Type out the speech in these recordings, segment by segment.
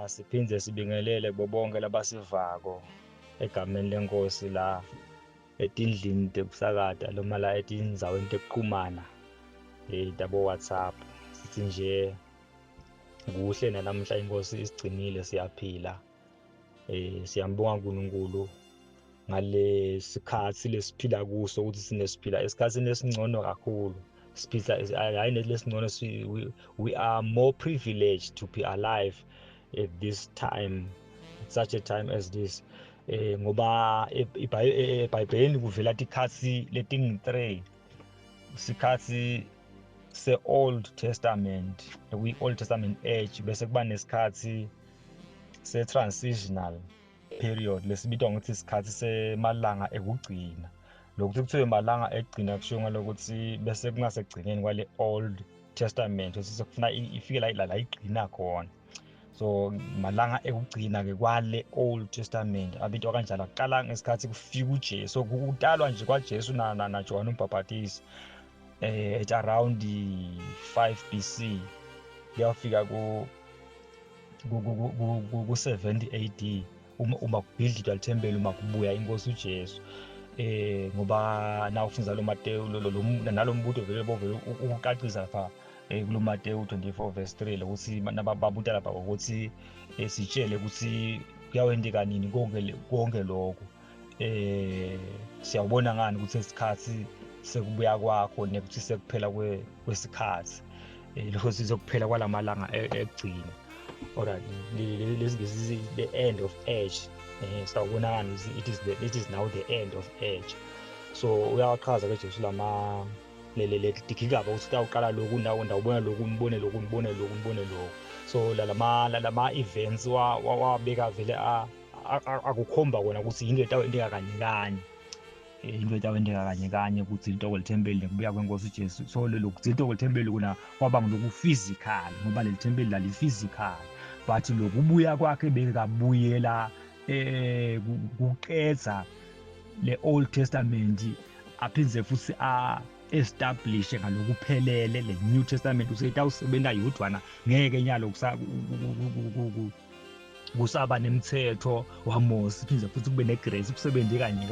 Siphinde sibingelele bonke labasivako egameni lenkosi la etindlini tekusakata noma la etindzaweni tekuchumana tabo WhatsApp. Sithi nje kuhle namhla inkosi isigcinile siyaphila. Siyambonga uNkulunkulu ngale sikhathi lesiphila kuso ukuthi sinesiphila esikhatsini esingcono kakhulu. We are more privileged to be alive at this time, at such a time as this. Ngoba eBhayibhelini kuvela tikhatsi letingu-3. Isikhathi se-Old Testament, Old Testament age, bese kuba nesikhathi se-transitional period lesibitwa ngokuthi isikhathi semalanga ekugcina. Lokhu kuthiwe malanga ekugcina kusho ngalokuthi bese kungasekugcineni kwale Old Testament ukuthi sekufuna ifike la igcina khona. So malanga ekugcina ke kwale Old Testament abitwa kanjalo aqala ngesikhathi kufika uJesu. So kutalwa nje kwaJesu na John uMbhaphatisi at around 5 BC kuyafika ku 70 AD uma kubhidlitwa lethempeli uma kubuya inkosi uJesu. Ngoba na ufunza lo Mateyu nalombutho vele bovela ukuqaqisa lapha kulo Mateyu 24 verse 3 lokuthi nababuta lapha ukuthi sitshele ukuthi kuyawendeka nini konke lokho. Siyabona ngani ukuthi isikhathi sekubuya kwakho nekuthi sekuphela kwesikhathi lokho sizokuphela kwalamalanga ekugcina. Alright, this is the end of age. Sawubona ngani it is now the end of age. So uyaqhaza ke Jesu lama le tikigaba ukuthi uqala lokhu ndawubona lokhu ngibone lokhu. So lama events wabeka vele akukhomba kona ukuthi into etawendeka kanye into etawendeka kanye ukuthi ilitoko lethempeli nekubuya kwenkosi uJesu. So lokhu ilitoko lethempeli kuna kwaba ngoloku physical ngoba le thempeli lali physical, but lokubuya kwakhe bekabuyela kuqedza le Old Testament aphinze futhi establish ngalokuphelele le New Testament useyitawusebenta yodwana ngeke nyalo kusaba nemithetho waMose phinze futhi kube negrace kusebenze kanye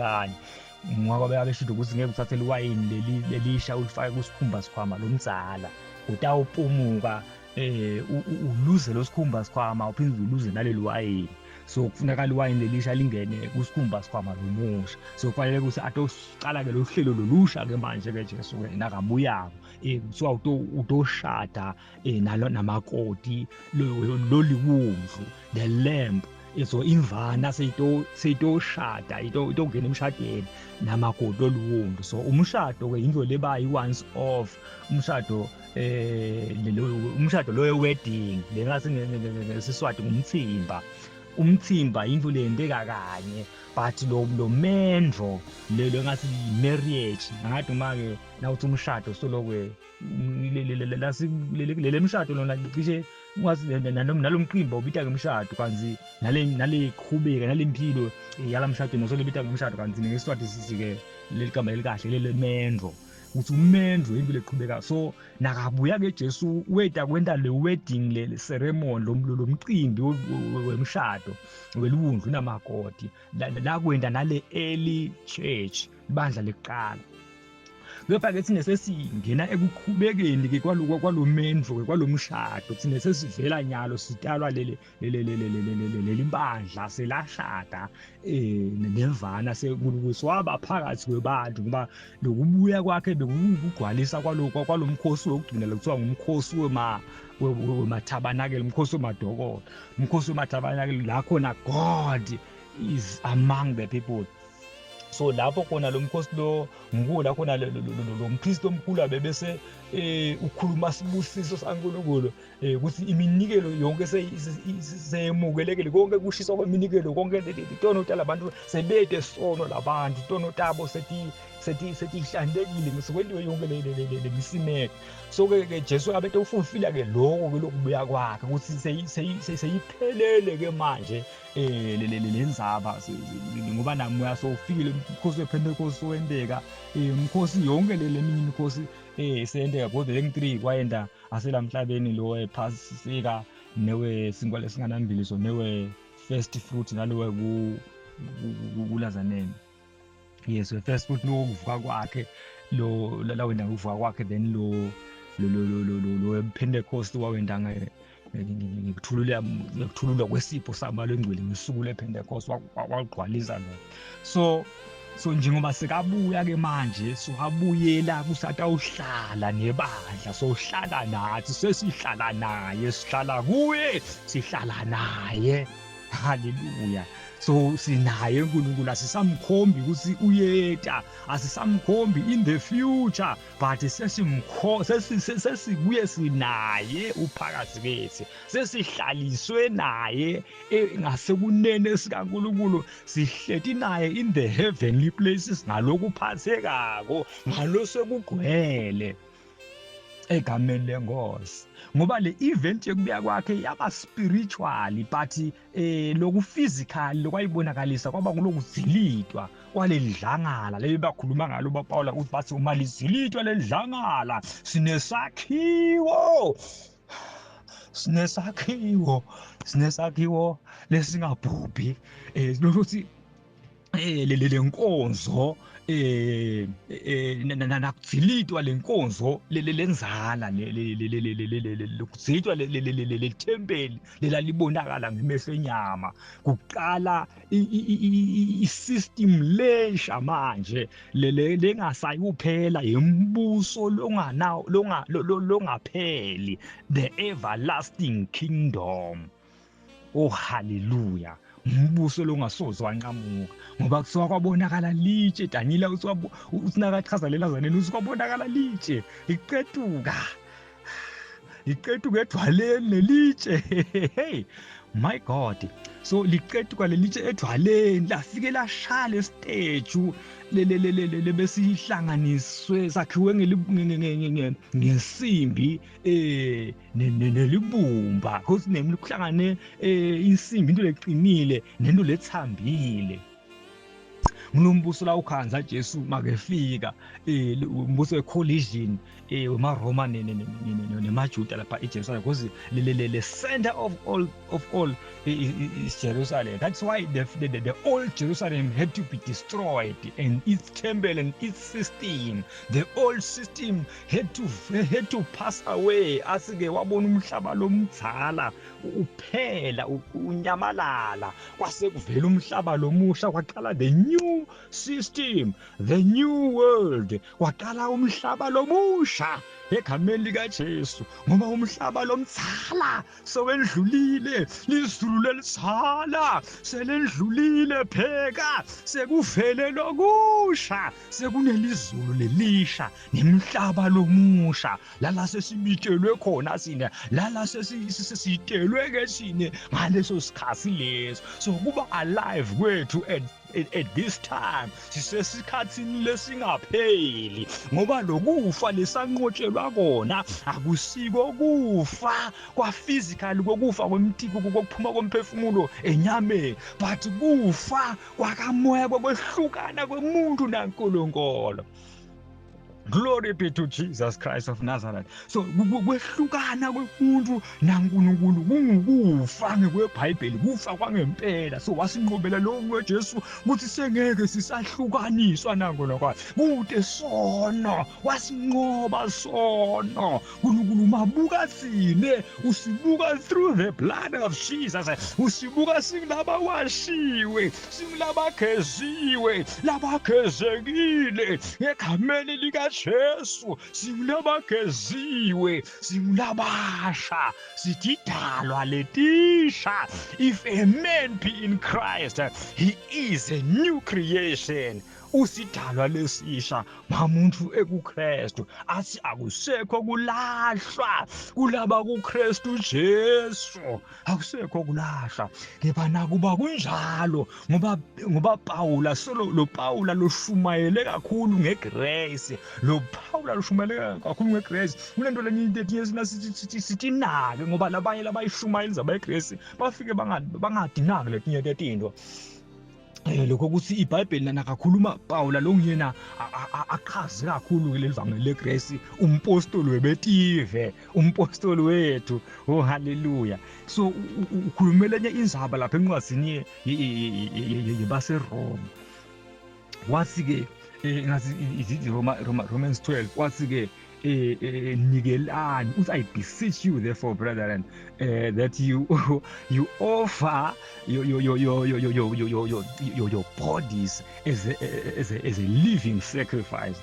ngoba bekabeshido ukuthi ngeke uthathe liwayini lelisha ulifake kusikhumba sikhwama lomdzala utawupumuka uluze lo sikhumba sikhwama uphinze uluze naleli wayini. So kufuneka liwayini lelisha lingene kusikhumba sikhwama lomusha. So kufanele ukuthi atosicala ke lo hlelo lolusha ke manje ke Jesu nakabuyako kuthiwa utoshada namakoti loliwundlu the lamb. So imvana seyitoshada itongena emshadweni namakoti oluwundlu. So umshado ke into leba once off umshado umshado lo wedding lengase ngesiswati umtsimba into leyendeka kanye, but lo mendro lelo ngasi marriage ngathi uma ke nawuthi umshado solokwe lele mshado lona cishe ungazi nalomqimba ubita ke umshado kanzi nale qhubeka nalempilo yalamshado nosolibita ke umshado kanzi ngesiswati sisike leligama elikahle lele mendro ukuthi umendro into leqhubeka. So nakabuya ke Jesu weta kwenta le wedding le ceremony lo mcimbi wemshado welundlu namakoti la kwenda nale early church ibandla leqala. Kepha ke thina sesingena ekuqhubekeni ke kwalomendro ke kwalomshado thina sesivela nyalo sitalwa leli bandla selashada nevana seNkulunkulu swaba phakathi kwebantu ngoba lokubuya kwakhe bekugcwalisa kwalomkhosi wokugcina lokuthiwa ngumkhosi wemathabanakeli, umkhosi wemadokolo, umkhosi wemathabanakeli la khona God is among the people. So lapho khona lo mkhosi lo ngikula khona lo mpriest omkhulu abebese ukhuluma sibusiso saNkulunkulu ukuthi iminikelo yonke seyemukelekile konke kushiswa kweminikelo konke itono tala abantu sebede sono labantu itono tabo sethi ihlantekile ngisikwendiwe yonke le misimeko. So ke Jesu abete ufulfilla ke lokho ke lokubuya kwakhe ukuthi seyiphelele ke manje lenzaba ngoba namoya sofikile umkhosi wePentecost wendeka umkhosi yonke leminye imikhosi seyendeka kodwa le 3 kwayenda aselamhlabeni lo ephasika newe sinkwa lesinganambili so newe first fruit nalowe kulazaneni. Yes, we first fruit no kuvuka kwakhe lo lawenda kuvuka kwakhe then lo Pentecost wawenda ngikuthulula kwesipho samalo engcwele ngesuku lePentecost wagqwalisa lo. So njengoba sekabuya ke manje sohabuyela kusatawuhlala nebandla sohlala nathi sesihlala naye sihlala kuye sihlala naye. Hallelujah. So sinaye uNkulunkulu asisamkhombi ukuthi uyeta asisamkhombi in the future but sesibuye sinaye uphakathi kwethu sesihlaliswe naye ngasekunene sikaNkulunkulu sihleti naye in the heavenly places ngalokuphathekako ngalosokugcwele egameni lenkosi ngoba le event yokubuya kwakhe yaba spiritual but loku physical lokwayibonakalisa kwaba kulokuzilitwa kwalelidlangala leyo bakhuluma ngalo baPaula ukuthi bathi uma lizilitwa lelidlangala sinesakhiwo lesingabhubhi lokuthi le nkonzo nakuzilitwa lenkonzo lenzala lokuzilitwa lethempeli lelalibonakala ngemehlo enyama kuqala isystem lesha manje lengasayi kuphela yembuso longapheli the everlasting kingdom. Oh hallelujah. Umbuso longasoze wanqamuka ngoba kusuka kwabonakala litshe Daniela usinakachaza lelazaneni usikwabonakala litshe iqetuka edwaleni lelitshe. Hey my God, so liqetuka lelitshe edwaleni lafike lashaya lesiteju lebesihlanganiswe sakhiwe ngesimbi nelibumba because nemhlangane insimbi into leqinile nento lethambile. Ngilombuso la ukhanza Jesu makefika umbuso wecollision weMaroma nemaJuda lapha eJerusalem because le center of all is Jerusalem. That's why the old Jerusalem had to be destroyed and its temple and its system, the old system had to pass away. Asike wabona umhlaba lomdzala uphela unyamalala kwase kuvela umhlaba lomusha kwaqala the new system, the new world, kwaqala umhlaba lomusha egameni likaJesu ngoba umhlaba lomdzala sowendlulile lizulu lelitshala selendlulile pheka sekuvele lokusha sekunelizulu lelisha nemhlaba lomusha lala sesibitshelwe khona sine lala sesitelwe ke sine ngaleso sikhathi leso so kuba alive kwethu at this time sisesikhathini lesingapheli ngoba lokufa lesanqotshelwa kona akusiko kufa kwa physical kokufa kwemtiko kokuphuma komphefumulo enyameni but kufa kwakamoya kokwehlukana kwemuntu naNkulunkulu. Glory be to Jesus Christ of Nazareth. So kwehlukana kwemuntu naNkulunkulu kungukufa ngekweBhayibheli kufa kwangempela. So wasinqobela lo weJesu ukuthi sengeke sisahlukaniswa naNkulunkulu. Kude sono wasinqoba sono. Nkulunkulu mabuka sine usibuka through the blood of Jesus. Usibuka singilaba washiwe, singilaba geziwe, laba gezekile ngegameni lika Jesu singulabageziwe singulabasha sididalwa letisha. If a man be in Christ, he is a new creation. Usidalwa lesisha mamuntu ekuKristu athi akusekho kulahlwa kulaba kuKristu Jesu akusekho kulahlwa kepha nakuba kunjalo ngoba Paula lo Paula loshumayele kakhulu ngegrace lo Paula loshumayele kakhulu ngegrace kunento lenye yesina sithi nake ngoba labanye labayishumayeliza bayigrace bafike bangadinaki letinye tetinto lokho ukuthi iBhayibheli lana kakhuluma Pawula lo nguyena aqhaze kakhulu leli vangeli leGrace, umpostoli webetive, umpostoli wethu. Oh haleluya. So ukhulumela enye indzaba lapha encwadzini yebaseRoma. Wathi ke ngathi izithi Romans 12 wathi ke nikelani uthi I beseech you therefore brethren that you offer your bodies as a living sacrifice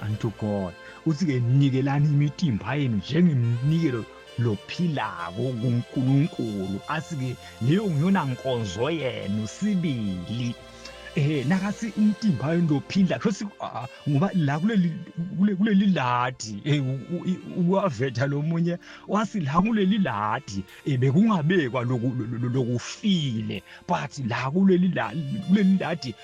unto God. Uthi ke nikelani imitimba yenu njengemnikelo lophilako kuNkulunkulu. Athi ke leyo ngiyona nkonzo yenu sibili. Nakathi umtimba endophila khosi ngoba la kuleli ladi uwavetha lomunye wathi la kuleli ladi bekungabekwa lokufile, but la kuleli ladi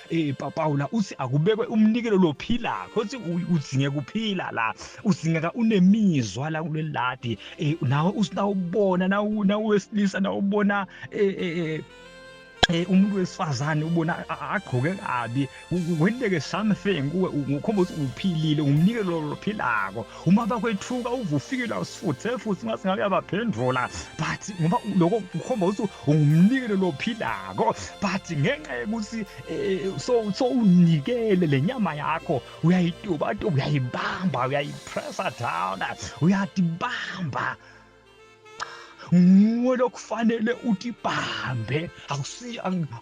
Pawula uthi akubekwe umnikelo lophila khosi udzinge kuphila la, udingeka unemizwa la kuleli ladi. Nawe usawubona nawesilisa nawubona umuntu wesifazane ubona agqoke kabi, wendeke something kuwe ukhomba ukuthi uphilile, umnikelo lophilako. Uma bakwethuka uvufikela futhi ngasingabe yabaphendula, but ngoba lokho ukhomba ukuthi ungumnikelo lophilako. But ngenxa yokuthi so unikele lenyama yakho, uyayituba uyayibamba, uyayipressa down, uyatibamba. Nguwe lokufanele utibambe,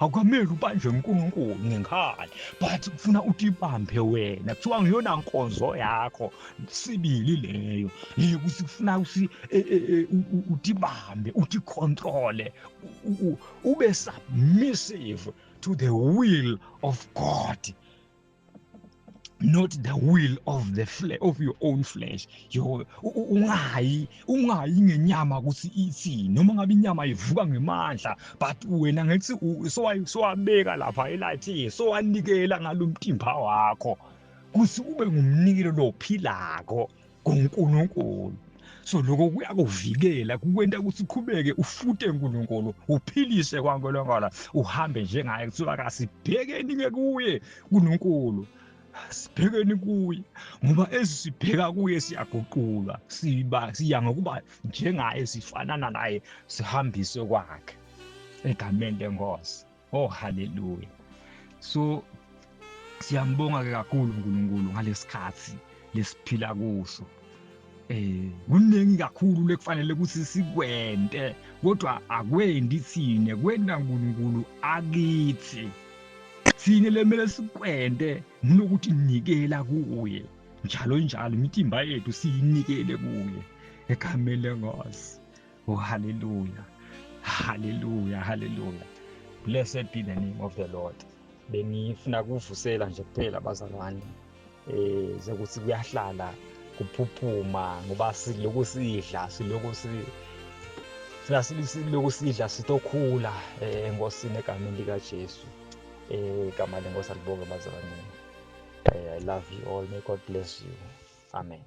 akukamele ubanjwe uNkulunkulu ngenkani, but kufuna utibambe wena. Kuthiwa ngiyona nkonzo yakho sibili leyo ukuthi kufuna ukuthi utibambe, uticontrole, ube submissive to the will of God, not the will of the flesh, of your own flesh. Ungayi ngenyama ukuthi ithi noma ngabe inyama ivuka ngemandla, but wena ngithi sowabeka lapha elathi sowanikela ngalomtimba wakho kuthi ube ngumnikelo lophilako kuNkulunkulu. So lokho kuyakuvikela kukwenta ukuthi uqhubeke ufute uNkulunkulu, uphilise kwaNkulunkulu, uhambe njengaye. Kuthiwa kasibhekeni ngekuye uNkulunkulu, sibhekeni kuye ngoba esibheka kuye siyaguqulwa, siya ngokuba njengaye, sifanana naye, sihambise kwakhe egameni lenkosi. Oh haleluya. So siyambonga ke kakhulu uNkulunkulu ngalesikhathi lesiphila kuso. Kuningi kakhulu lekufanele ukuthi sikwente, kodwa akwendi thine, kwenda uNkulunkulu akithi. Thine lemele sikwente ngunokuthi nikela kuye njalo imitimba yethu siyinikele kuye egameni lenkosi. Oh hallelujah, hallelujah, hallelujah. Blessed be the name of the Lord. Bengifuna kuvusela nje kuphela bazalwane, sekuthi kuyahlala kuphuphuma ngoba siloko sidla sitokhula enkosini egameni likaJesu. Igama lenkosi alibonge bazalwane. I love you all. May God bless you. Amen.